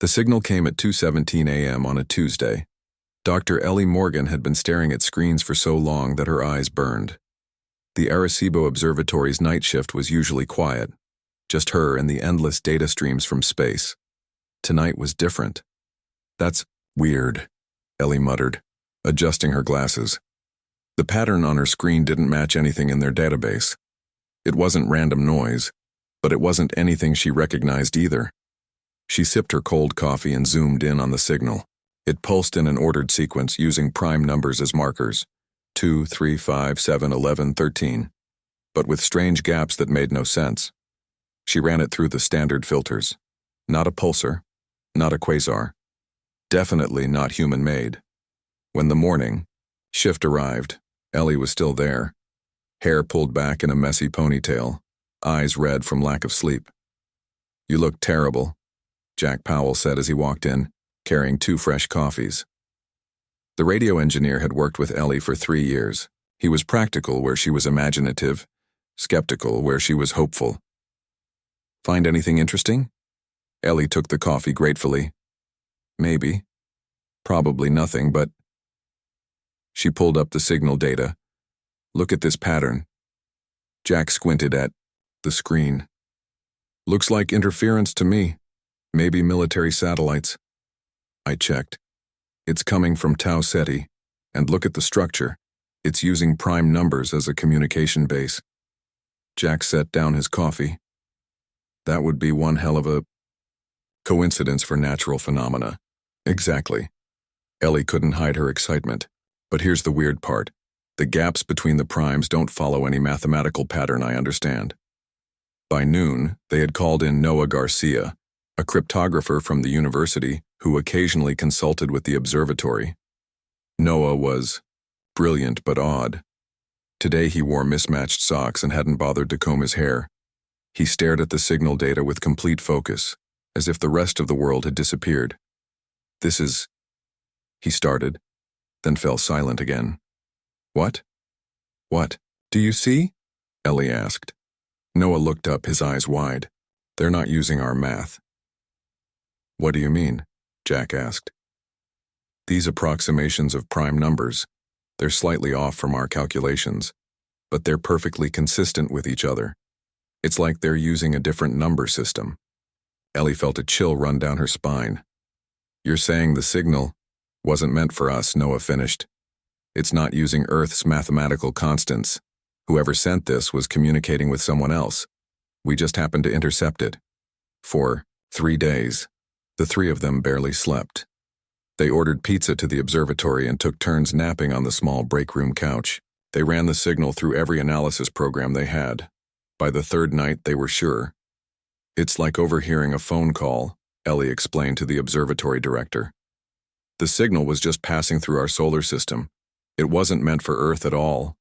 The signal came at 2:17 a.m. on a Tuesday. Dr. Ellie Morgan had been staring at screens for so long that her eyes burned. The Arecibo Observatory's night shift was usually quiet, just her and the endless data streams from space. Tonight was different. "That's weird," Ellie muttered, adjusting her glasses. The pattern on her screen didn't match anything in their database. It wasn't random noise, but it wasn't anything she recognized either. She sipped her cold coffee and zoomed in on the signal. It pulsed in an ordered sequence using prime numbers as markers, 2, 3, 5, 7, 11, 13, but with strange gaps that made no sense. She ran it through the standard filters. Not a pulsar, not a quasar. Definitely not human-made. When the morning shift arrived, Ellie was still there, hair pulled back in a messy ponytail, eyes red from lack of sleep. "You look terrible," Jack Powell said as he walked in, carrying 2 fresh coffees. The radio engineer had worked with Ellie for 3 years. He was practical where she was imaginative, skeptical where she was hopeful. "Find anything interesting?" Ellie took the coffee gratefully. "Maybe. Probably nothing, but..." She pulled up the signal data. "Look at this pattern." Jack squinted at the screen. "Looks like interference to me. Maybe military satellites." I checked. "It's coming from Tau Ceti, and look at the structure. It's using prime numbers as a communication base." Jack set down his coffee. "That would be one hell of a coincidence for natural phenomena." "Exactly." Ellie couldn't hide her excitement. "But here's the weird part. The gaps between the primes don't follow any mathematical pattern I understand." By noon, they had called in Noah Garcia, a cryptographer from the university who occasionally consulted with the observatory. Noah was brilliant but odd. Today he wore mismatched socks and hadn't bothered to comb his hair. He stared at the signal data with complete focus, as if the rest of the world had disappeared. "This is..." he started, then fell silent again. "What? What? Do you see?" Ellie asked. Noah looked up, his eyes wide. "They're not using our math." "What do you mean?" Jack asked. "These approximations of prime numbers, they're slightly off from our calculations, but they're perfectly consistent with each other. It's like they're using a different number system." Ellie felt a chill run down her spine. "You're saying the signal wasn't meant for us," Noah finished. "It's not using Earth's mathematical constants. Whoever sent this was communicating with someone else. We just happened to intercept it." For 3 days, the 3 of them barely slept. They ordered pizza to the observatory and took turns napping on the small break room couch. They ran the signal through every analysis program they had. By the 3rd night, they were sure. "It's like overhearing a phone call," Ellie explained to the observatory director. "The signal was just passing through our solar system. It wasn't meant for Earth at all."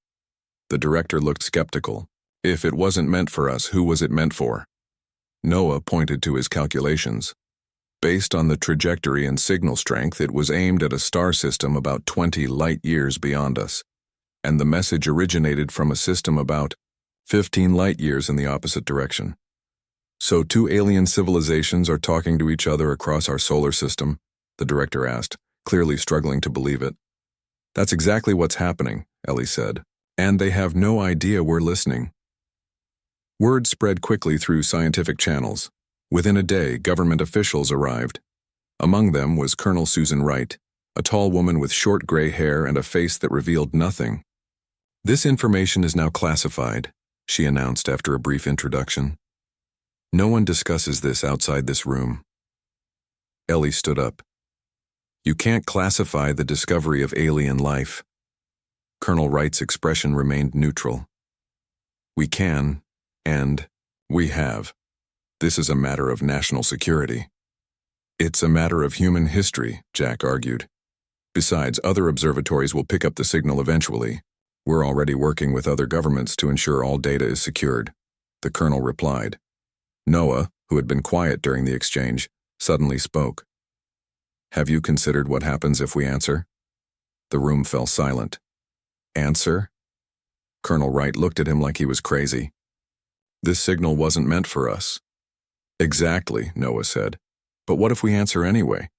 The director looked skeptical. "If it wasn't meant for us, who was it meant for?" Noah pointed to his calculations. "Based on the trajectory and signal strength, it was aimed at a star system about 20 light-years beyond us, and the message originated from a system about 15 light-years in the opposite direction. So 2 alien civilizations are talking to each other across our solar system?" the director asked, clearly struggling to believe it. "That's exactly what's happening," Ellie said, "and they have no idea we're listening." Word spread quickly through scientific channels. Within a day, government officials arrived. Among them was Colonel Susan Wright, a tall woman with short gray hair and a face that revealed nothing. "This information is now classified," she announced after a brief introduction. "No one discusses this outside this room." Ellie stood up. "You can't classify the discovery of alien life." Colonel Wright's expression remained neutral. "We can, and we have. This is a matter of national security." "It's a matter of human history," Jack argued. "Besides, other observatories will pick up the signal eventually. We're already working with other governments to ensure all data is secured," the colonel replied. Noah, who had been quiet during the exchange, suddenly spoke. "Have you considered what happens if we answer?" The room fell silent. "Answer?" Colonel Wright looked at him like he was crazy. "This signal wasn't meant for us." "Exactly," Noah said. But what if we answer anyway?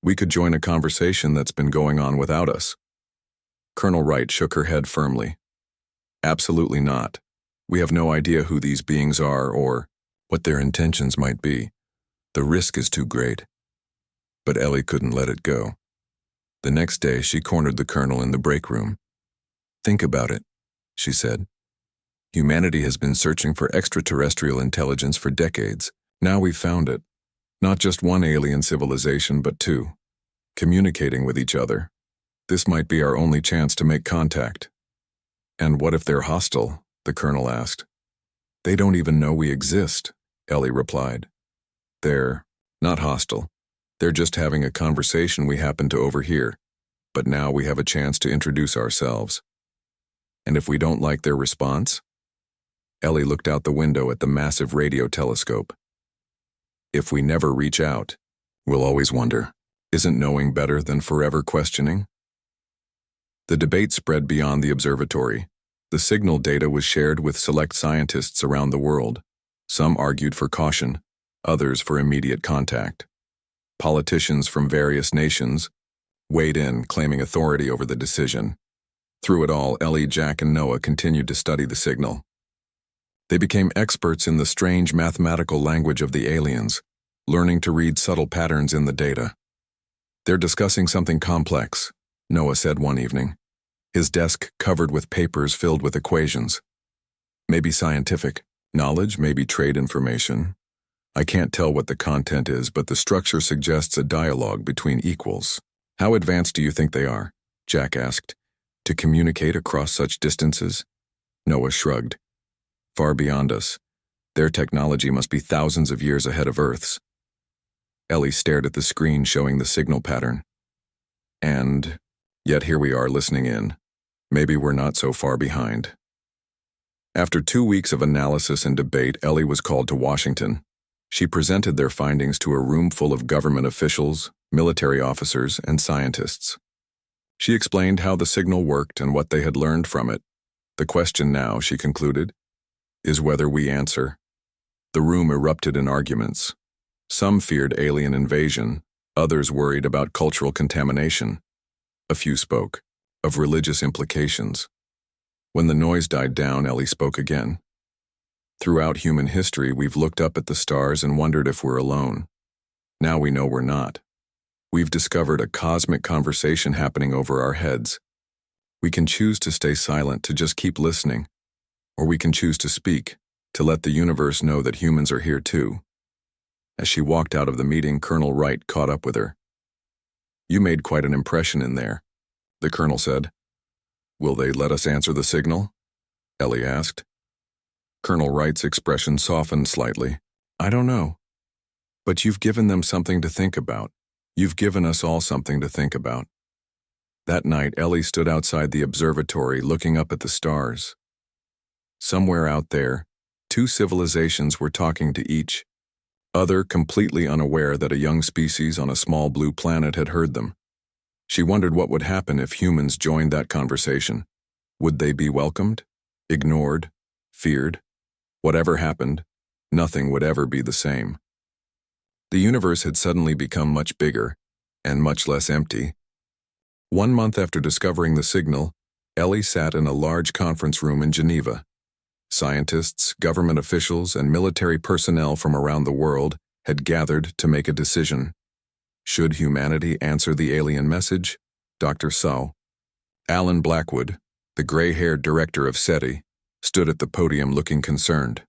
We could join a conversation that's been going on without us. Colonel Wright shook her head firmly. Absolutely not. We have no idea who these beings are or what their intentions might be. The risk is too great. But Ellie couldn't let it go. The next day, she cornered the colonel in the break room. Think about it, she said. Humanity has been searching for extraterrestrial intelligence for decades. Now we've found it. Not just one alien civilization, but two. Communicating with each other. This might be our only chance to make contact. And what if they're hostile? The colonel asked. They don't even know we exist, Ellie replied. They're not hostile. They're just having a conversation we happen to overhear. But now we have a chance to introduce ourselves. And if we don't like their response? Ellie looked out the window at the massive radio telescope. If we never reach out, we'll always wonder, isn't knowing better than forever questioning? The debate spread beyond the observatory. The signal data was shared with select scientists around the world. Some argued for caution, others for immediate contact. Politicians from various nations weighed in, claiming authority over the decision. Through it all, Ellie, Jack, and Noah continued to study the signal. They became experts in the strange mathematical language of the aliens, learning to read subtle patterns in the data. They're discussing something complex, Noah said one evening, his desk covered with papers filled with equations. Maybe scientific knowledge, maybe trade information. I can't tell what the content is, but the structure suggests a dialogue between equals. How advanced do you think they are? Jack asked. To communicate across such distances? Noah shrugged. Far beyond us. Their technology must be thousands of years ahead of Earth's. Ellie stared at the screen showing the signal pattern. And yet here we are listening in. Maybe we're not so far behind. After 2 weeks of analysis and debate, Ellie was called to Washington. She presented their findings to a room full of government officials, military officers, and scientists. She explained how the signal worked and what they had learned from it. The question now, she concluded, is whether we answer. The room erupted in arguments. Some feared alien invasion, others worried about cultural contamination. A few spoke of religious implications. When the noise died down, Ellie spoke again. Throughout human history, we've looked up at the stars and wondered if we're alone. Now we know we're not. We've discovered a cosmic conversation happening over our heads. We can choose to stay silent, to just keep listening, or we can choose to speak, to let the universe know that humans are here too. As she walked out of the meeting, Colonel Wright caught up with her. You made quite an impression in there, the colonel said. Will they let us answer the signal? Ellie asked. Colonel Wright's expression softened slightly. I don't know. But you've given them something to think about. You've given us all something to think about. That night, Ellie stood outside the observatory looking up at the stars. Somewhere out there, two civilizations were talking to each other, completely unaware that a young species on a small blue planet had heard them. She wondered what would happen if humans joined that conversation. Would they be welcomed? Ignored? Feared? Whatever happened, nothing would ever be the same. The universe had suddenly become much bigger and much less empty. 1 month after discovering the signal, Ellie sat in a large conference room in Geneva. Scientists, government officials, and military personnel from around the world had gathered to make a decision. Should humanity answer the alien message? Dr. Sau, Alan Blackwood, the gray-haired director of SETI, stood at the podium looking concerned.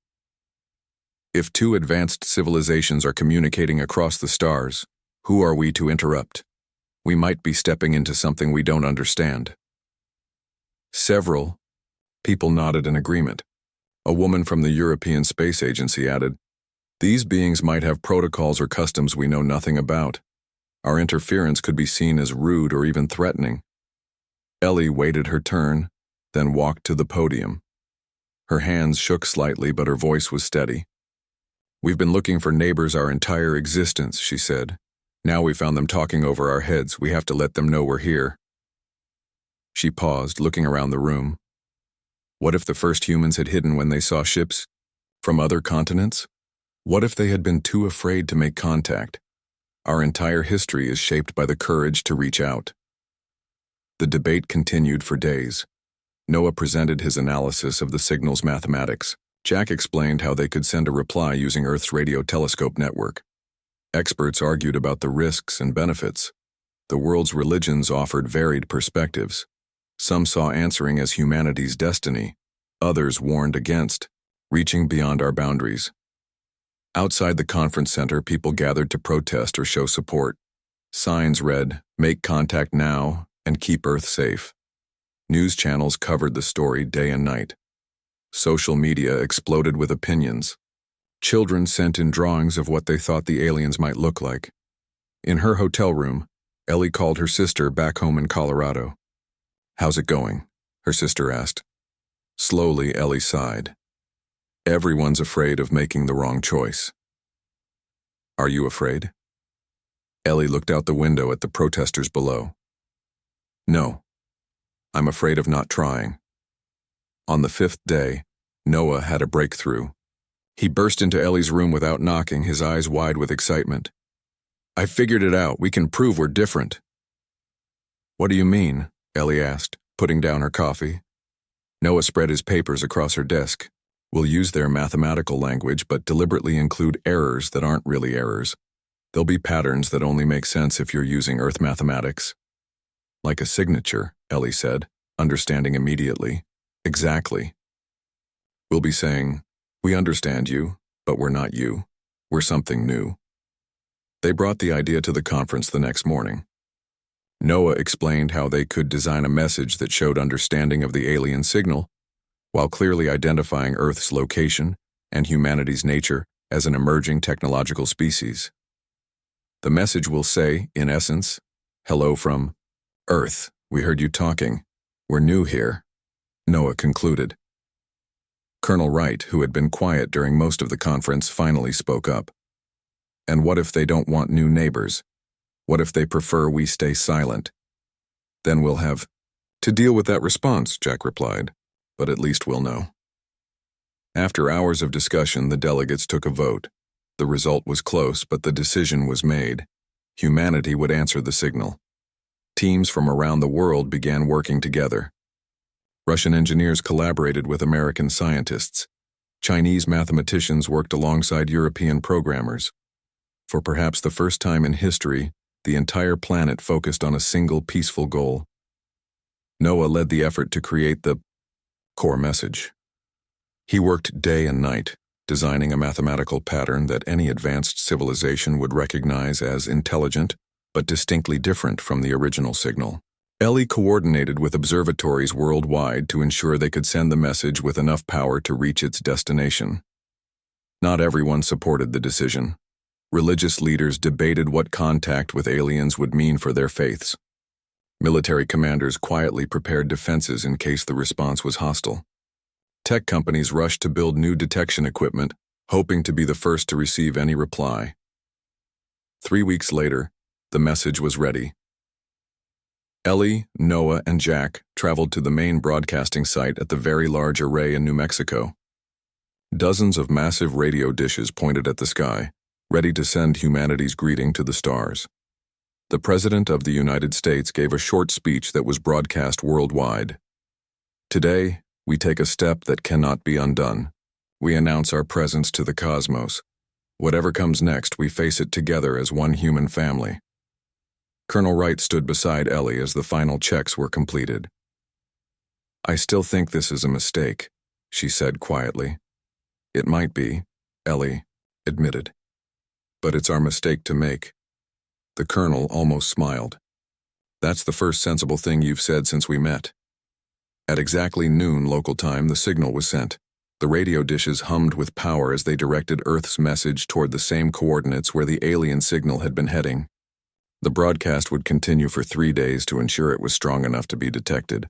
If two advanced civilizations are communicating across the stars, who are we to interrupt? We might be stepping into something we don't understand. Several people nodded in agreement. A woman from the European Space Agency added, These beings might have protocols or customs we know nothing about. Our interference could be seen as rude or even threatening. Ellie waited her turn, then walked to the podium. Her hands shook slightly, but her voice was steady. We've been looking for neighbors our entire existence, she said. Now we found them talking over our heads. We have to let them know we're here. She paused, looking around the room. What if the first humans had hidden when they saw ships from other continents? What if they had been too afraid to make contact? Our entire history is shaped by the courage to reach out. The debate continued for days. Noah presented his analysis of the signal's mathematics. Jack explained how they could send a reply using Earth's radio telescope network. Experts argued about the risks and benefits. The world's religions offered varied perspectives. Some saw answering as humanity's destiny. Others warned against reaching beyond our boundaries. Outside the conference center, people gathered to protest or show support. Signs read, "Make contact now and keep Earth safe." News channels covered the story day and night. Social media exploded with opinions. Children sent in drawings of what they thought the aliens might look like. In her hotel room, Ellie called her sister back home in Colorado. "How's it going?" her sister asked. Slowly, Ellie sighed. "Everyone's afraid of making the wrong choice." "Are you afraid?" Ellie looked out the window at the protesters below. "No. I'm afraid of not trying." On the 5th day, Noah had a breakthrough. He burst into Ellie's room without knocking, his eyes wide with excitement. "I figured it out. We can prove we're different." "What do you mean?" Ellie asked, putting down her coffee. Noah spread his papers across her desk. "We'll use their mathematical language, but deliberately include errors that aren't really errors. There'll be patterns that only make sense if you're using Earth mathematics." "Like a signature," Ellie said, understanding immediately. "Exactly. We'll be saying, 'We understand you, but we're not you. We're something new.'" They brought the idea to the conference the next morning. Noah explained how they could design a message that showed understanding of the alien signal, while clearly identifying Earth's location and humanity's nature as an emerging technological species. The message will say, in essence, "Hello from Earth. We heard you talking. We're new here," Noah concluded. Colonel Wright, who had been quiet during most of the conference, finally spoke up. "And what if they don't want new neighbors? What if they prefer we stay silent?" "Then we'll have to deal with that response," Jack replied. "But at least we'll know." After hours of discussion, the delegates took a vote. The result was close, but the decision was made. Humanity would answer the signal. Teams from around the world began working together. Russian engineers collaborated with American scientists. Chinese mathematicians worked alongside European programmers. For perhaps the first time in history, the entire planet focused on a single peaceful goal. Noah led the effort to create the core message. He worked day and night, designing a mathematical pattern that any advanced civilization would recognize as intelligent, but distinctly different from the original signal. Ellie coordinated with observatories worldwide to ensure they could send the message with enough power to reach its destination. Not everyone supported the decision. Religious leaders debated what contact with aliens would mean for their faiths. Military commanders quietly prepared defenses in case the response was hostile. Tech companies rushed to build new detection equipment, hoping to be the first to receive any reply. 3 weeks later, the message was ready. Ellie, Noah, and Jack traveled to the main broadcasting site at the Very Large Array in New Mexico. Dozens of massive radio dishes pointed at the sky, ready to send humanity's greeting to the stars. The President of the United States gave a short speech that was broadcast worldwide. "Today, we take a step that cannot be undone. We announce our presence to the cosmos. Whatever comes next, we face it together as one human family." Colonel Wright stood beside Ellie as the final checks were completed. "I still think this is a mistake," she said quietly. "It might be," Ellie admitted. "But it's our mistake to make." The colonel almost smiled. "That's the first sensible thing you've said since we met." At exactly noon local time, the signal was sent. The radio dishes hummed with power as they directed Earth's message toward the same coordinates where the alien signal had been heading. The broadcast would continue for 3 days to ensure it was strong enough to be detected.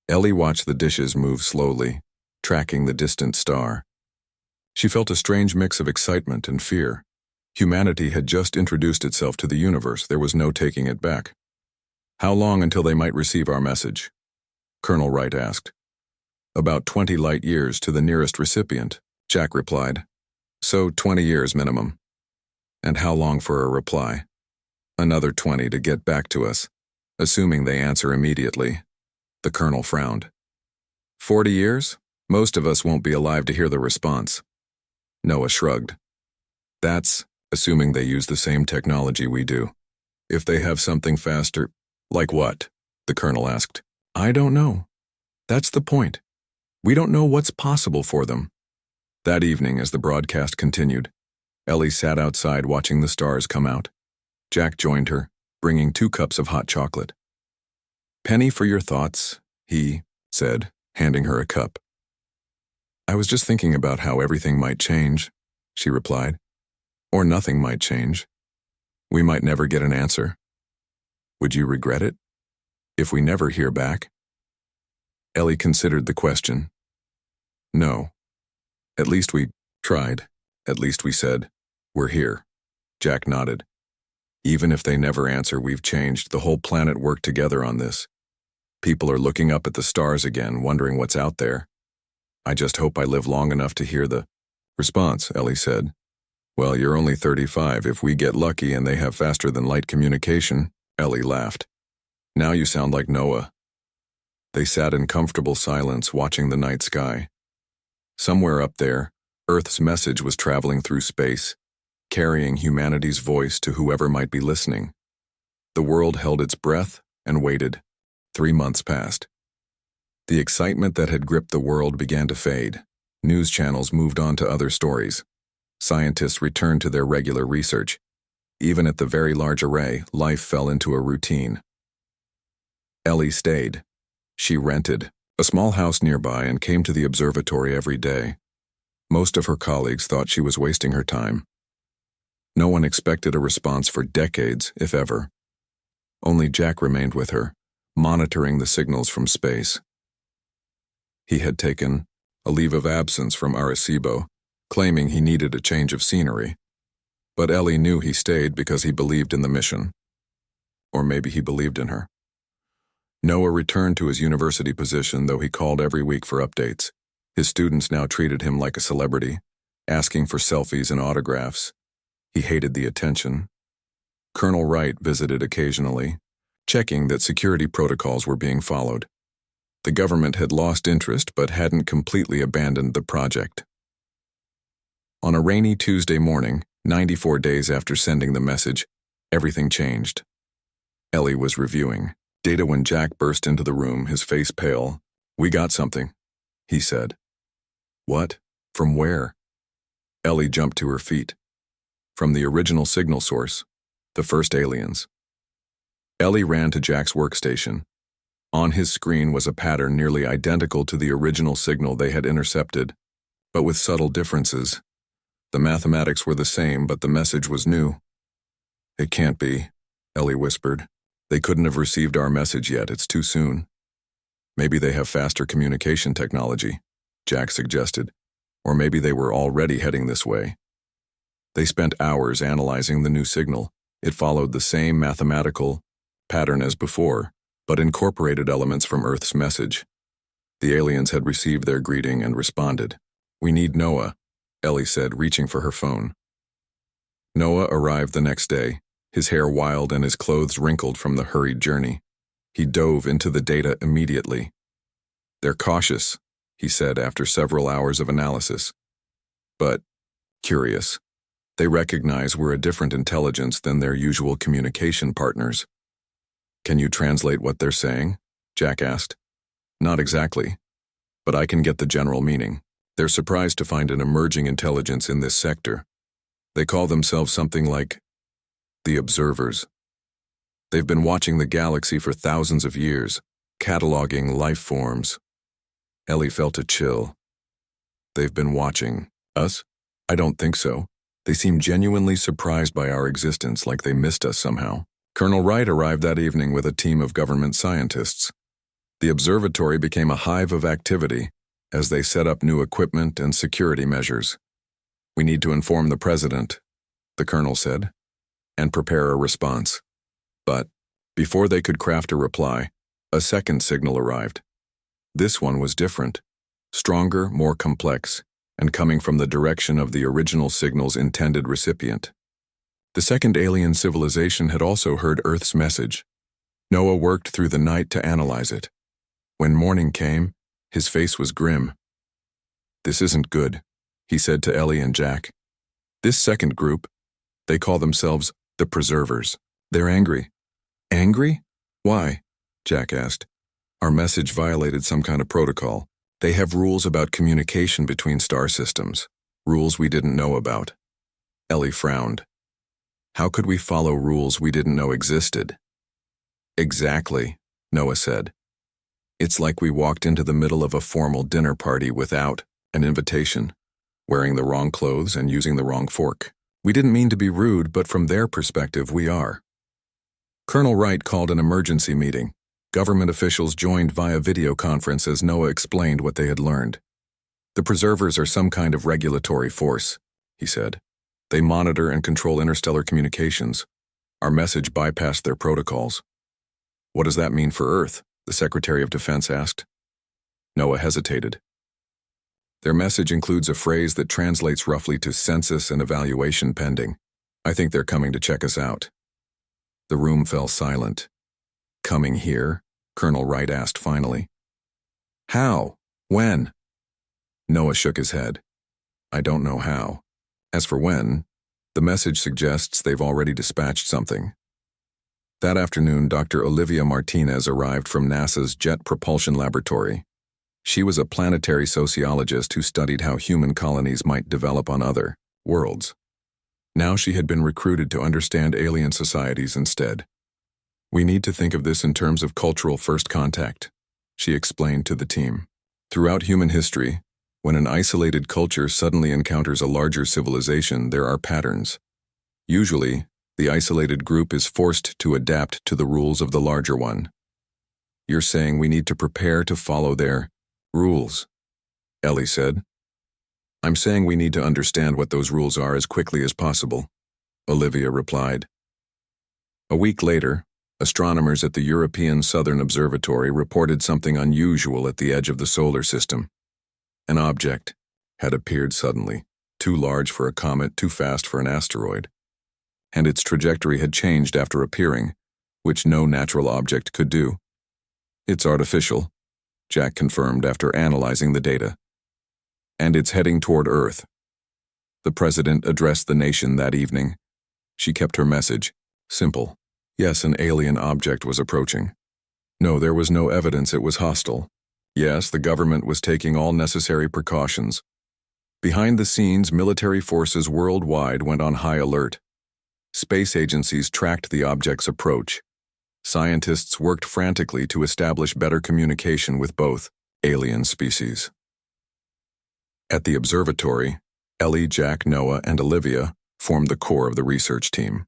Ellie watched the dishes move slowly, tracking the distant star. She felt a strange mix of excitement and fear. Humanity had just introduced itself to the universe. There was no taking it back. "How long until they might receive our message?" Colonel Wright asked. "About 20 light years to the nearest recipient," Jack replied. "So 20 years minimum." And how long for a reply? Another 20 to get back to us, assuming they answer immediately. The colonel frowned. 40 years? Most of us won't be alive to hear the response. Noah shrugged. That's assuming they use the same technology we do. If they have something faster, like what? The colonel asked. I don't know. That's the point. We don't know what's possible for them. That evening, as the broadcast continued, Ellie sat outside watching the stars come out. Jack joined her, bringing 2 cups of hot chocolate. Penny for your thoughts, he said, handing her a cup. I was just thinking about how everything might change, she replied. Or nothing might change. We might never get an answer. Would you regret it? If we never hear back? Ellie considered the question. No. At least we tried. At least we said, we're here. Jack nodded. Even if they never answer, we've changed. The whole planet worked together on this. People are looking up at the stars again, wondering what's out there. I just hope I live long enough to hear the response, Ellie said. Well, you're only 35. If we get lucky and they have faster-than-light communication, Ellie laughed. Now you sound like Noah. They sat in comfortable silence, watching the night sky. Somewhere up there, Earth's message was traveling through space, carrying humanity's voice to whoever might be listening. The world held its breath and waited. 3 months passed. The excitement that had gripped the world began to fade. News channels moved on to other stories. Scientists returned to their regular research. Even at the Very Large Array, life fell into a routine. Ellie stayed. She rented a small house nearby and came to the observatory every day. Most of her colleagues thought she was wasting her time. No one expected a response for decades, if ever. Only Jack remained with her, monitoring the signals from space. He had taken a leave of absence from Arecibo, claiming he needed a change of scenery. But Ellie knew he stayed because he believed in the mission. Or maybe he believed in her. Noah returned to his university position, though he called every week for updates. His students now treated him like a celebrity, asking for selfies and autographs. He hated the attention. Colonel Wright visited occasionally, checking that security protocols were being followed. The government had lost interest but hadn't completely abandoned the project. On a rainy Tuesday morning, 94 days after sending the message, everything changed. Ellie was reviewing data when Jack burst into the room, his face pale. We got something, he said. What? From where? Ellie jumped to her feet. From the original signal source, the first aliens. Ellie ran to Jack's workstation. On his screen was a pattern nearly identical to the original signal they had intercepted, but with subtle differences. The mathematics were the same, but the message was new. It can't be, Ellie whispered. They couldn't have received our message yet, it's too soon. Maybe they have faster communication technology, Jack suggested, or maybe they were already heading this way. They spent hours analyzing the new signal. It followed the same mathematical pattern as before, but incorporated elements from Earth's message. The aliens had received their greeting and responded. We need Noah, Ellie said, reaching for her phone. Noah arrived the next day, his hair wild and his clothes wrinkled from the hurried journey. He dove into the data immediately. They're cautious, he said after several hours of analysis. But curious. They recognize we're a different intelligence than their usual communication partners. Can you translate what they're saying? Jack asked. Not exactly, but I can get the general meaning. They're surprised to find an emerging intelligence in this sector. They call themselves something like the Observers. They've been watching the galaxy for thousands of years, cataloging life forms. Ellie felt a chill. They've been watching us? I don't think so. They seem genuinely surprised by our existence, like they missed us somehow. Colonel Wright arrived that evening with a team of government scientists. The observatory became a hive of activity as they set up new equipment and security measures. We need to inform the president, the colonel said, and prepare a response. But before they could craft a reply, a second signal arrived. This one was different, stronger, more complex, and coming from the direction of the original signal's intended recipient. The second alien civilization had also heard Earth's message. Noah worked through the night to analyze it. When morning came, his face was grim. "This isn't good," he said to Ellie and Jack. "This second group, they call themselves the Preservers. They're angry." "Angry? Why?" Jack asked. "Our message violated some kind of protocol. They have rules about communication between star systems, rules we didn't know about." Ellie frowned. "How could we follow rules we didn't know existed?" "Exactly," Noah said. "It's like we walked into the middle of a formal dinner party without an invitation, wearing the wrong clothes and using the wrong fork. We didn't mean to be rude, but from their perspective, we are." Colonel Wright called an emergency meeting. Government officials joined via video conference as Noah explained what they had learned. "The Preservers are some kind of regulatory force," he said. "They monitor and control interstellar communications. Our message bypassed their protocols." "What does that mean for Earth?" the Secretary of Defense asked. Noah hesitated. "Their message includes a phrase that translates roughly to census and evaluation pending. I think they're coming to check us out." The room fell silent. "Coming here?" Colonel Wright asked finally. "How? When?" Noah shook his head. "I don't know how. As for when, the message suggests they've already dispatched something." That afternoon, Dr. Olivia Martinez arrived from NASA's Jet Propulsion Laboratory. She was a planetary sociologist who studied how human colonies might develop on other worlds. Now she had been recruited to understand alien societies instead. "We need to think of this in terms of cultural first contact," she explained to the team. "Throughout human history, when an isolated culture suddenly encounters a larger civilization, there are patterns. Usually, the isolated group is forced to adapt to the rules of the larger one. You're saying we need to prepare to follow their rules," Ellie said. "I'm saying we need to understand what those rules are as quickly as possible," Olivia replied. A week later, astronomers at the European Southern Observatory reported something unusual at the edge of the solar system. An object had appeared suddenly, too large for a comet, too fast for an asteroid. And its trajectory had changed after appearing, which no natural object could do. "It's artificial," Jack confirmed after analyzing the data. "And it's heading toward Earth." The president addressed the nation that evening. She kept her message simple. Yes, an alien object was approaching. No, there was no evidence it was hostile. Yes, the government was taking all necessary precautions. Behind the scenes, military forces worldwide went on high alert. Space agencies tracked the object's approach. Scientists worked frantically to establish better communication with both alien species. At the observatory, Ellie, Jack, Noah, and Olivia formed the core of the research team.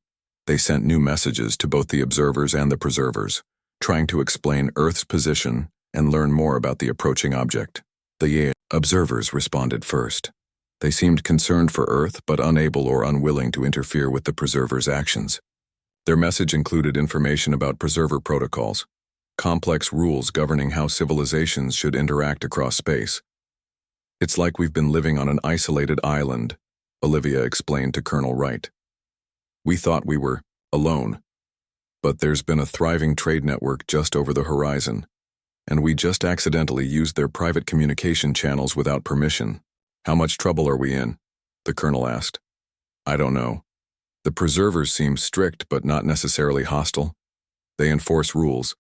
They sent new messages to both the observers and the preservers, trying to explain Earth's position and learn more about the approaching object. The observers responded first. They seemed concerned for Earth, but unable or unwilling to interfere with the preservers' actions. Their message included information about preserver protocols, complex rules governing how civilizations should interact across space. "It's like we've been living on an isolated island," Olivia explained to Colonel Wright. "We thought we were alone, but there's been a thriving trade network just over the horizon, and we just accidentally used their private communication channels without permission. How much trouble are we in?" the colonel asked. "I don't know. The preservers seem strict but not necessarily hostile. They enforce rules,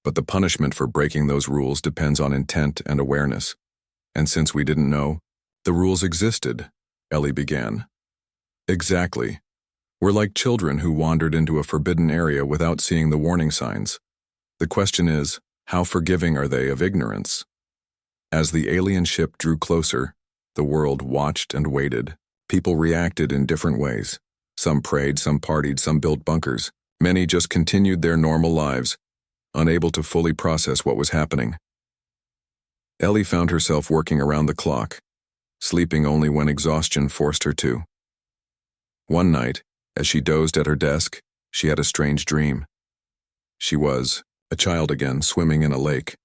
but the punishment for breaking those rules depends on intent and awareness. And since we didn't know, the rules existed," Ellie began. "Exactly. We're like children who wandered into a forbidden area without seeing the warning signs. The question is, how forgiving are they of ignorance?" As the alien ship drew closer, the world watched and waited. People reacted in different ways. Some prayed, some partied, some built bunkers. Many just continued their normal lives, unable to fully process what was happening. Ellie found herself working around the clock, sleeping only when exhaustion forced her to. One night, as she dozed at her desk, she had a strange dream. She was a child again, swimming in a lake.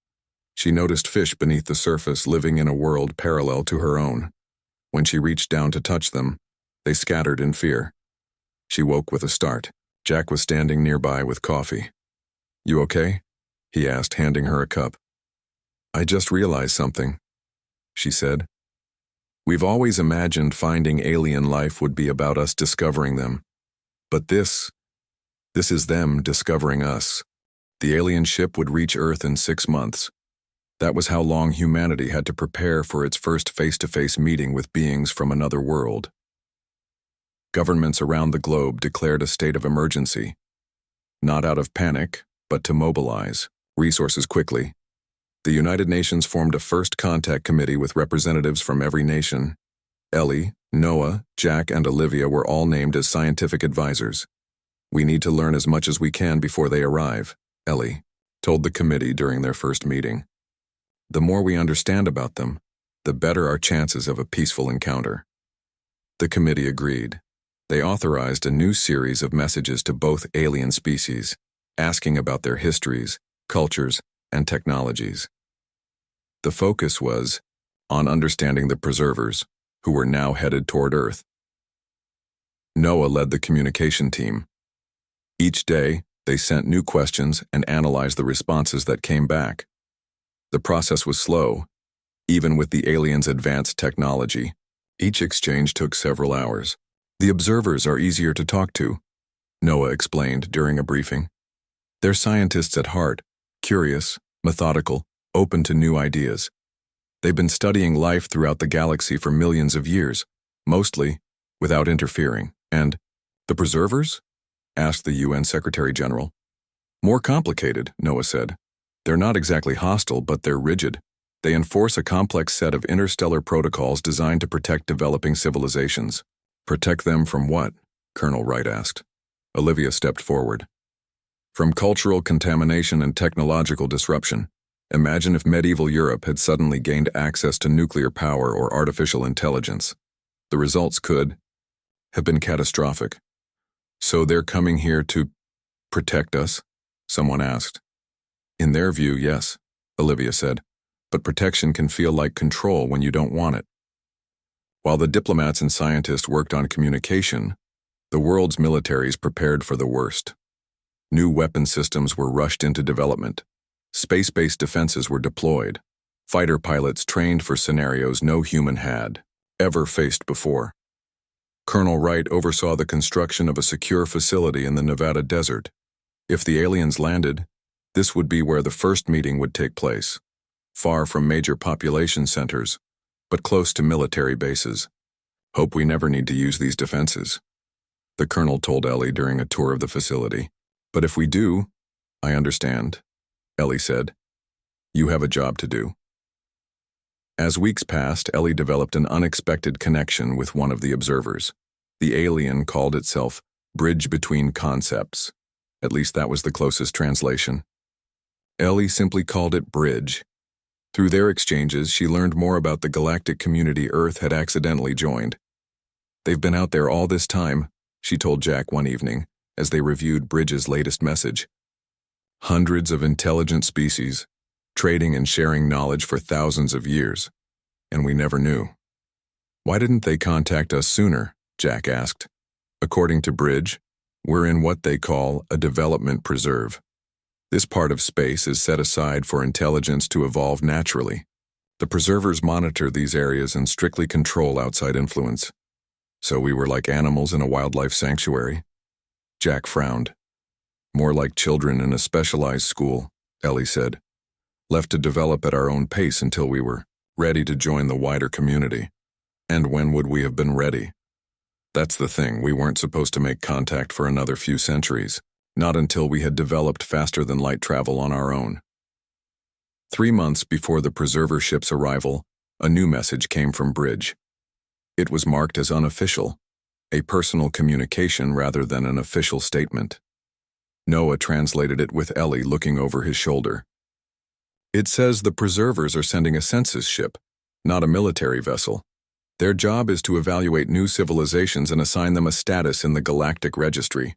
She noticed fish beneath the surface living in a world parallel to her own. When she reached down to touch them, they scattered in fear. She woke with a start. Jack was standing nearby with coffee. "You okay?" he asked, handing her a cup. "I just realized something," she said. "We've always imagined finding alien life would be about us discovering them. But this is them discovering us. The alien ship would reach Earth in 6 months. That was how long humanity had to prepare for its first face-to-face meeting with beings from another world. Governments around the globe declared a state of emergency, not out of panic, but to mobilize resources quickly. The United Nations formed a first contact committee with representatives from every nation. Ellie, Noah, Jack, and Olivia were all named as scientific advisors. "We need to learn as much as we can before they arrive," Ellie told the committee during their first meeting. "The more we understand about them, the better our chances of a peaceful encounter." The committee agreed. They authorized a new series of messages to both alien species, asking about their histories, cultures, and technologies. The focus was on understanding the preservers, who were now headed toward Earth. Noah led the communication team. Each day, they sent new questions and analyzed the responses that came back. The process was slow, even with the aliens' advanced technology. Each exchange took several hours. "The observers are easier to talk to," Noah explained during a briefing. "They're scientists at heart, curious, methodical, open to new ideas. They've been studying life throughout the galaxy for millions of years, mostly without interfering. And the preservers?" asked the UN Secretary General. "More complicated," Noah said. "They're not exactly hostile, but they're rigid. They enforce a complex set of interstellar protocols designed to protect developing civilizations." "Protect them from what?" Colonel Wright asked. Olivia stepped forward. "From cultural contamination and technological disruption. Imagine if medieval Europe had suddenly gained access to nuclear power or artificial intelligence. The results could have been catastrophic." "So they're coming here to protect us?" someone asked. "In their view, yes," Olivia said. "But protection can feel like control when you don't want it." While the diplomats and scientists worked on communication, the world's militaries prepared for the worst. New weapon systems were rushed into development. Space-based defenses were deployed. Fighter pilots trained for scenarios no human had ever faced before. Colonel Wright oversaw the construction of a secure facility in the Nevada desert. If the aliens landed, this would be where the first meeting would take place, far from major population centers, but close to military bases. "Hope we never need to use these defenses," the colonel told Ellie during a tour of the facility. "But if we do, I understand," Ellie said. "You have a job to do." As weeks passed, Ellie developed an unexpected connection with one of the observers. The alien called itself Bridge Between Concepts. At least that was the closest translation. Ellie simply called it Bridge. Through their exchanges, she learned more about the galactic community Earth had accidentally joined. "They've been out there all this time," she told Jack one evening, as they reviewed Bridge's latest message. "Hundreds of intelligent species, trading and sharing knowledge for thousands of years. And we never knew." "Why didn't they contact us sooner?" Jack asked. "According to Bridge, we're in what they call a development preserve. This part of space is set aside for intelligence to evolve naturally. The preservers monitor these areas and strictly control outside influence. So we were like animals in a wildlife sanctuary." Jack frowned. "More like children in a specialized school," Ellie said. "Left to develop at our own pace until we were ready to join the wider community. And when would we have been ready? That's the thing, we weren't supposed to make contact for another few centuries. Not until we had developed faster-than-light travel on our own." 3 months before the preserver ship's arrival, a new message came from Bridge. It was marked as unofficial, a personal communication rather than an official statement. Noah translated it with Ellie looking over his shoulder. "It says the preservers are sending a census ship, not a military vessel. Their job is to evaluate new civilizations and assign them a status in the galactic registry."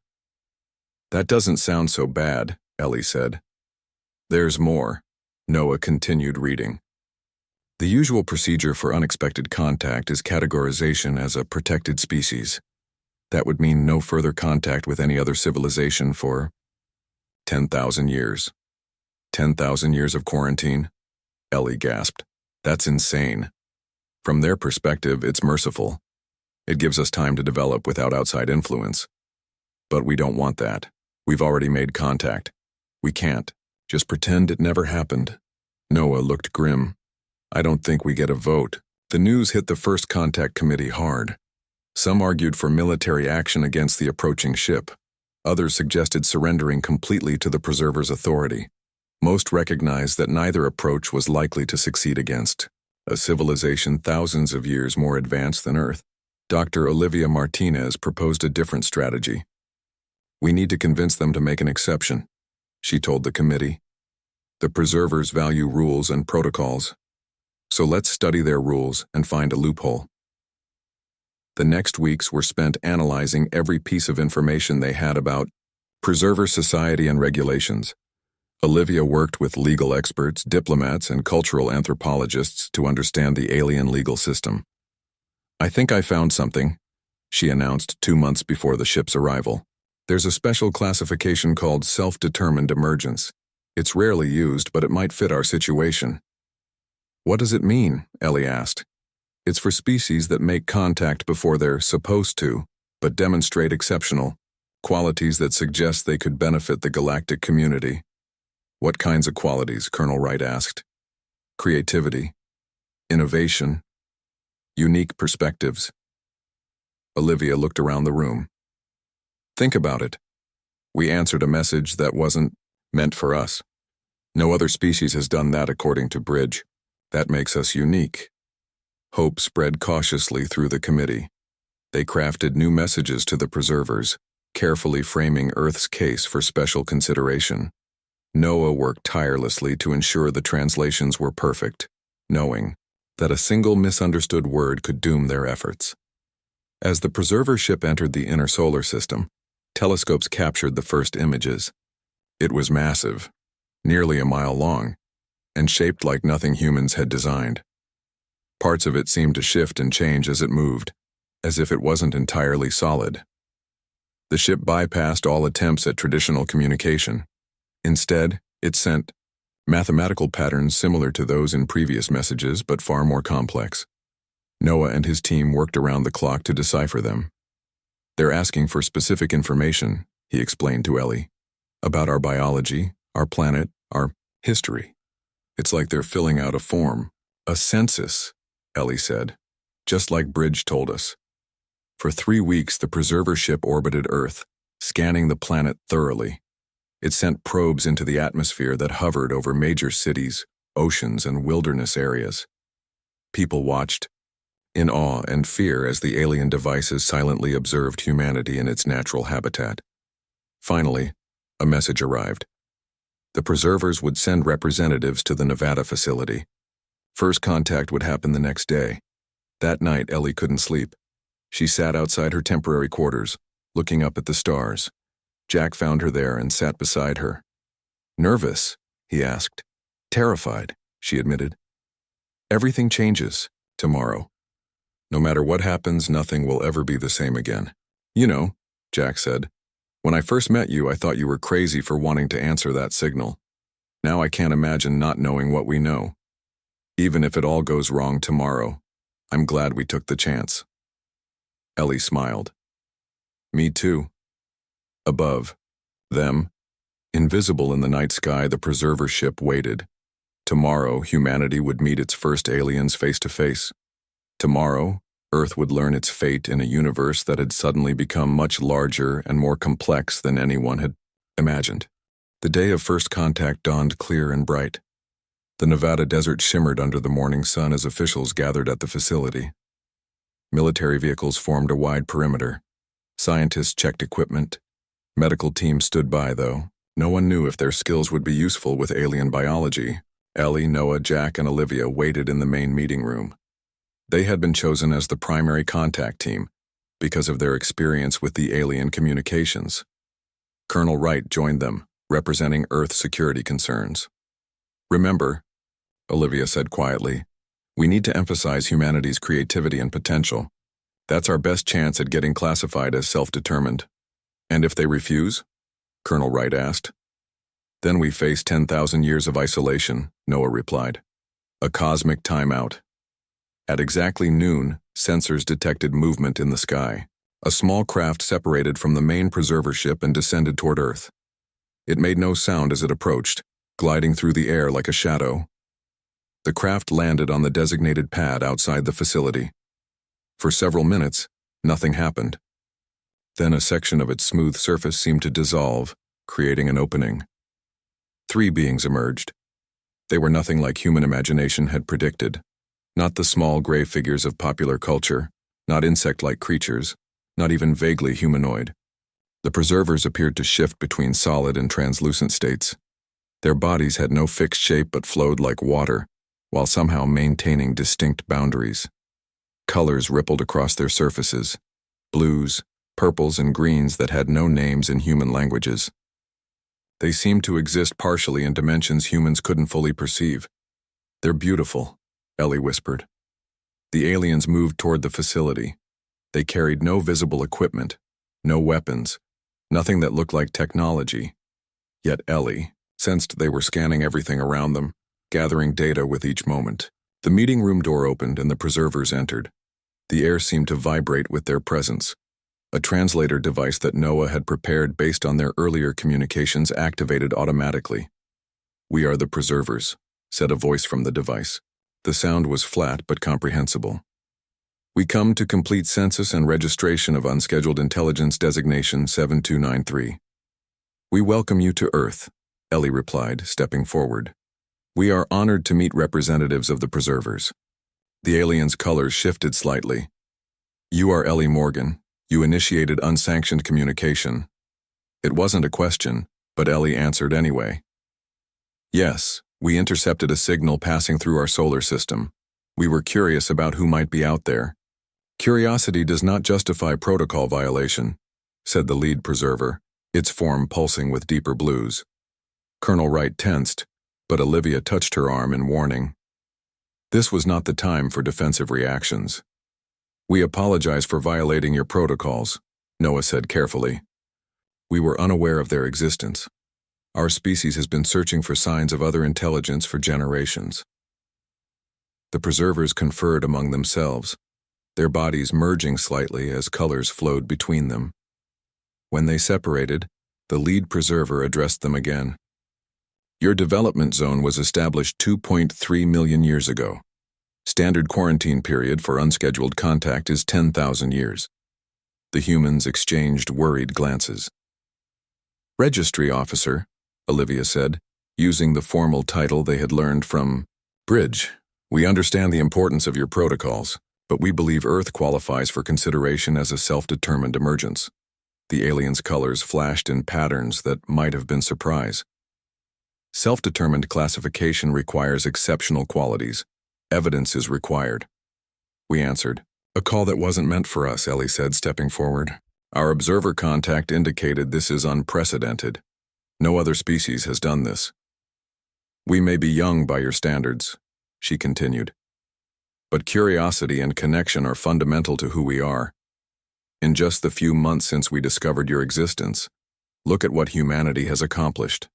"That doesn't sound so bad," Ellie said. "There's more," Noah continued reading. "The usual procedure for unexpected contact is categorization as a protected species. That would mean no further contact with any other civilization for 10,000 years. 10,000 years of quarantine? Ellie gasped. That's insane. From their perspective, it's merciful. It gives us time to develop without outside influence. But we don't want that. We've already made contact. We can't. Just pretend it never happened. Noah looked grim. I don't think we get a vote. The news hit the First Contact Committee hard. Some argued for military action against the approaching ship. Others suggested surrendering completely to the Preserver's authority. Most recognized that neither approach was likely to succeed against a civilization thousands of years more advanced than Earth. Dr. Olivia Martinez proposed a different strategy. We need to convince them to make an exception, she told the committee. The Preservers value rules and protocols. So let's study their rules and find a loophole. The next weeks were spent analyzing every piece of information they had about Preserver society and regulations. Olivia worked with legal experts, diplomats, and cultural anthropologists to understand the alien legal system. I think I found something, she announced 2 months before the ship's arrival. There's a special classification called self-determined emergence. It's rarely used, but it might fit our situation. What does it mean? Ellie asked. It's for species that make contact before they're supposed to, but demonstrate exceptional qualities that suggest they could benefit the galactic community. What kinds of qualities? Colonel Wright asked. Creativity, innovation, unique perspectives. Olivia looked around the room. Think about it. We answered a message that wasn't meant for us. No other species has done that according to Bridge. That makes us unique. Hope spread cautiously through the committee. They crafted new messages to the Preservers, carefully framing Earth's case for special consideration. Noah worked tirelessly to ensure the translations were perfect, knowing that a single misunderstood word could doom their efforts. As the Preserver ship entered the inner solar system, telescopes captured the first images. It was massive, nearly a mile long, and shaped like nothing humans had designed. Parts of it seemed to shift and change as it moved, as if it wasn't entirely solid. The ship bypassed all attempts at traditional communication. Instead, it sent mathematical patterns similar to those in previous messages, but far more complex. Noah and his team worked around the clock to decipher them. They're asking for specific information, he explained to Ellie, about our biology, our planet, our history. It's like they're filling out a form, a census, Ellie said, just like Bridge told us. For 3 weeks, the Preserver ship orbited Earth, scanning the planet thoroughly. It sent probes into the atmosphere that hovered over major cities, oceans, and wilderness areas. People watched, in awe and fear, as the alien devices silently observed humanity in its natural habitat. Finally, a message arrived. The Preservers would send representatives to the Nevada facility. First contact would happen the next day. That night, Ellie couldn't sleep. She sat outside her temporary quarters, looking up at the stars. Jack found her there and sat beside her. Nervous, he asked. Terrified, she admitted. Everything changes tomorrow. No matter what happens, nothing will ever be the same again. You know, Jack said. When I first met you, I thought you were crazy for wanting to answer that signal. Now I can't imagine not knowing what we know. Even if it all goes wrong tomorrow, I'm glad we took the chance. Ellie smiled. Me too. Above them, invisible in the night sky, the Preserver ship waited. Tomorrow, humanity would meet its first aliens face to face. Tomorrow, Earth would learn its fate in a universe that had suddenly become much larger and more complex than anyone had imagined. The day of first contact dawned clear and bright. The Nevada desert shimmered under the morning sun as officials gathered at the facility. Military vehicles formed a wide perimeter. Scientists checked equipment. Medical teams stood by, though. No one knew if their skills would be useful with alien biology. Ellie, Noah, Jack, and Olivia waited in the main meeting room. They had been chosen as the primary contact team because of their experience with the alien communications. Colonel Wright joined them, representing Earth security concerns. Remember, Olivia said quietly, we need to emphasize humanity's creativity and potential. That's our best chance at getting classified as self-determined. And if they refuse? Colonel Wright asked. Then we face 10,000 years of isolation, Noah replied. A cosmic timeout. At exactly noon, sensors detected movement in the sky. A small craft separated from the main preserver ship and descended toward Earth. It made no sound as it approached, gliding through the air like a shadow. The craft landed on the designated pad outside the facility. For several minutes, nothing happened. Then a section of its smooth surface seemed to dissolve, creating an opening. 3 beings emerged. They were nothing like human imagination had predicted. Not the small gray figures of popular culture, not insect-like creatures, not even vaguely humanoid. The preservers appeared to shift between solid and translucent states. Their bodies had no fixed shape but flowed like water, while somehow maintaining distinct boundaries. Colors rippled across their surfaces, blues, purples, and greens that had no names in human languages. They seemed to exist partially in dimensions humans couldn't fully perceive. They're beautiful, Ellie whispered. The aliens moved toward the facility. They carried no visible equipment, no weapons, nothing that looked like technology. Yet Ellie sensed they were scanning everything around them, gathering data with each moment. The meeting room door opened and the preservers entered. The air seemed to vibrate with their presence. A translator device that Noah had prepared based on their earlier communications activated automatically. "We are the preservers," said a voice from the device. The sound was flat but comprehensible. "We come to complete census and registration of Unscheduled Intelligence Designation 7293. We welcome you to Earth," Ellie replied, stepping forward. "We are honored to meet representatives of the preservers." The alien's colors shifted slightly. "You are Ellie Morgan. You initiated unsanctioned communication." It wasn't a question, but Ellie answered anyway. "Yes, we intercepted a signal passing through our solar system. We were curious about who might be out there." "Curiosity does not justify protocol violation," said the lead preserver, its form pulsing with deeper blues. Colonel Wright tensed, but Olivia touched her arm in warning. This was not the time for defensive reactions. "We apologize for violating your protocols," Noah said carefully. "We were unaware of their existence. Our species has been searching for signs of other intelligence for generations." The preservers conferred among themselves, their bodies merging slightly as colors flowed between them. When they separated, the lead preserver addressed them again. "Your development zone was established 2.3 million years ago. Standard quarantine period for unscheduled contact is 10,000 years. The humans exchanged worried glances. "Registry officer," Olivia said, using the formal title they had learned from Bridge. "We understand the importance of your protocols, but we believe Earth qualifies for consideration as a self-determined emergence." The alien's colors flashed in patterns that might have been surprise. "Self-determined classification requires exceptional qualities. Evidence is required." We answered. "A call that wasn't meant for us," Ellie said, stepping forward. "Our observer contact indicated this is unprecedented. No other species has done this." "We may be young by your standards," she continued, "but curiosity and connection are fundamental to who we are. In just the few months since we discovered your existence, look at what humanity has accomplished.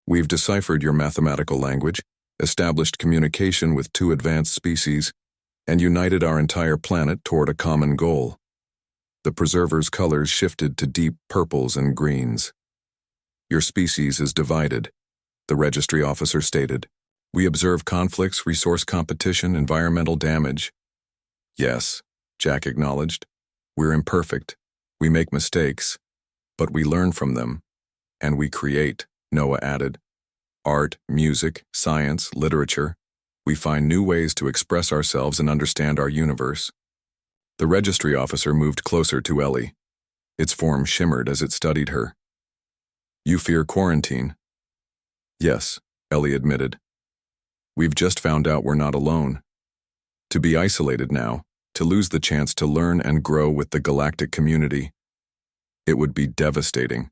We've deciphered your mathematical language, established communication with 2 advanced species, and united our entire planet toward a common goal." The preserver's colors shifted to deep purples and greens. "Your species is divided," the registry officer stated. "We observe conflicts, resource competition, environmental damage." "Yes," Jack acknowledged. "We're imperfect. We make mistakes. But we learn from them. And we create," Noah added. "Art, music, science, literature. We find new ways to express ourselves and understand our universe." The registry officer moved closer to Ellie. Its form shimmered as it studied her. "You fear quarantine?" "Yes," Ellie admitted. "We've just found out we're not alone. To be isolated now, to lose the chance to learn and grow with the galactic community, it would be devastating."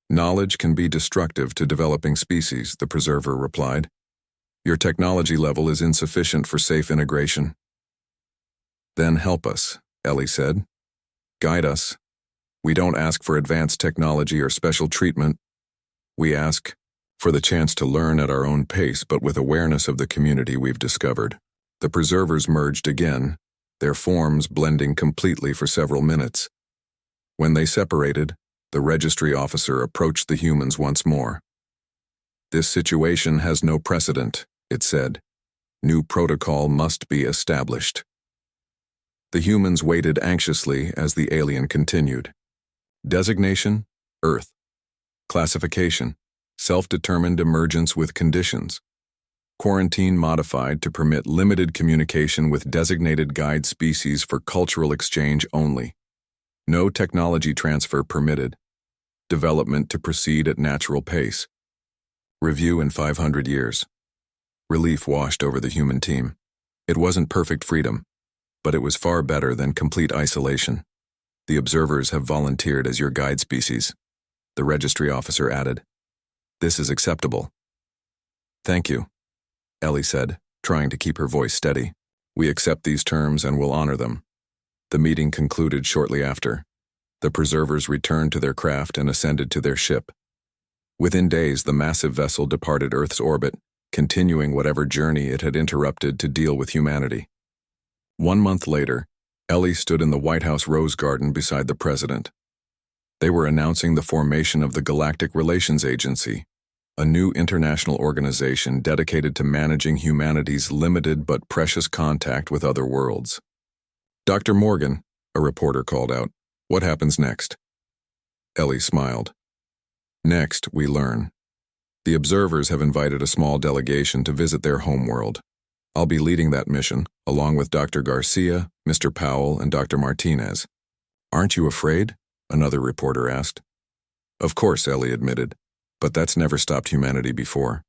"Knowledge can be destructive to developing species," the preserver replied. "Your technology level is insufficient for safe integration." "Then help us," Ellie said. "Guide us. We don't ask for advanced technology or special treatment. We ask for the chance to learn at our own pace, but with awareness of the community we've discovered." The preservers merged again, their forms blending completely for several minutes. When they separated, the registry officer approached the humans once more. "This situation has no precedent," it said. "New protocol must be established." The humans waited anxiously as the alien continued. Designation: Earth. Classification: self-determined emergence with conditions. Quarantine modified to permit limited communication with designated guide species for cultural exchange only. No technology transfer permitted. Development to proceed at natural pace. Review in 500 years. Relief washed over the human team. It wasn't perfect freedom, but it was far better than complete isolation. "The observers have volunteered as your guide species," the registry officer added. "This is acceptable." "Thank you," Ellie said, trying to keep her voice steady. "We accept these terms and will honor them." The meeting concluded shortly after. The preservers returned to their craft and ascended to their ship. Within days, the massive vessel departed Earth's orbit, continuing whatever journey it had interrupted to deal with humanity. 1 month later, Ellie stood in the White House Rose Garden beside the president. They were announcing the formation of the Galactic Relations Agency, a new international organization dedicated to managing humanity's limited but precious contact with other worlds. "Dr. Morgan," a reporter called out, "what happens next?" Ellie smiled. "Next, we learn. The observers have invited a small delegation to visit their homeworld. I'll be leading that mission, along with Dr. Garcia, Mr. Powell, and Dr. Martinez." "Aren't you afraid?" another reporter asked. "Of course," Ellie admitted, "but that's never stopped humanity before."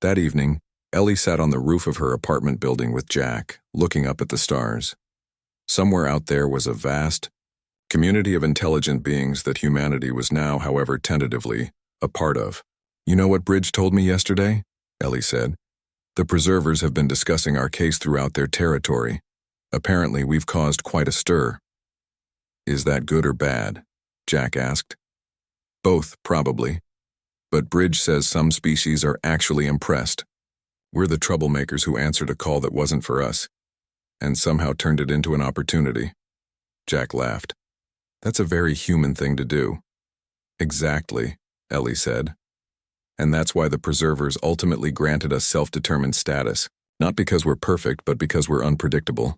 That evening, Ellie sat on the roof of her apartment building with Jack, looking up at the stars. Somewhere out there was a vast community of intelligent beings that humanity was now, however tentatively, a part of. "You know what Bridge told me yesterday?" Ellie said. "The preservers have been discussing our case throughout their territory. Apparently, we've caused quite a stir." "Is that good or bad?" Jack asked. "Both, probably. But Bridge says some species are actually impressed. We're the troublemakers who answered a call that wasn't for us, and somehow turned it into an opportunity." Jack laughed. "That's a very human thing to do." "Exactly," Ellie said. "And that's why the preservers ultimately granted us self-determined status, not because we're perfect, but because we're unpredictable.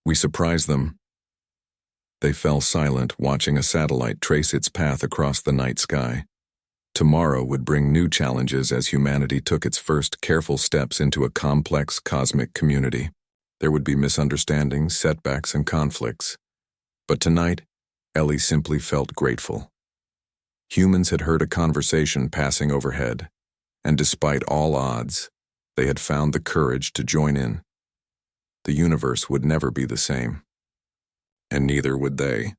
We surprise them." They fell silent, watching a satellite trace its path across the night sky. Tomorrow would bring new challenges as humanity took its first careful steps into a complex cosmic community. There would be misunderstandings, setbacks, and conflicts. But tonight, Ellie simply felt grateful. Humans had heard a conversation passing overhead, and despite all odds, they had found the courage to join in. The universe would never be the same, and neither would they.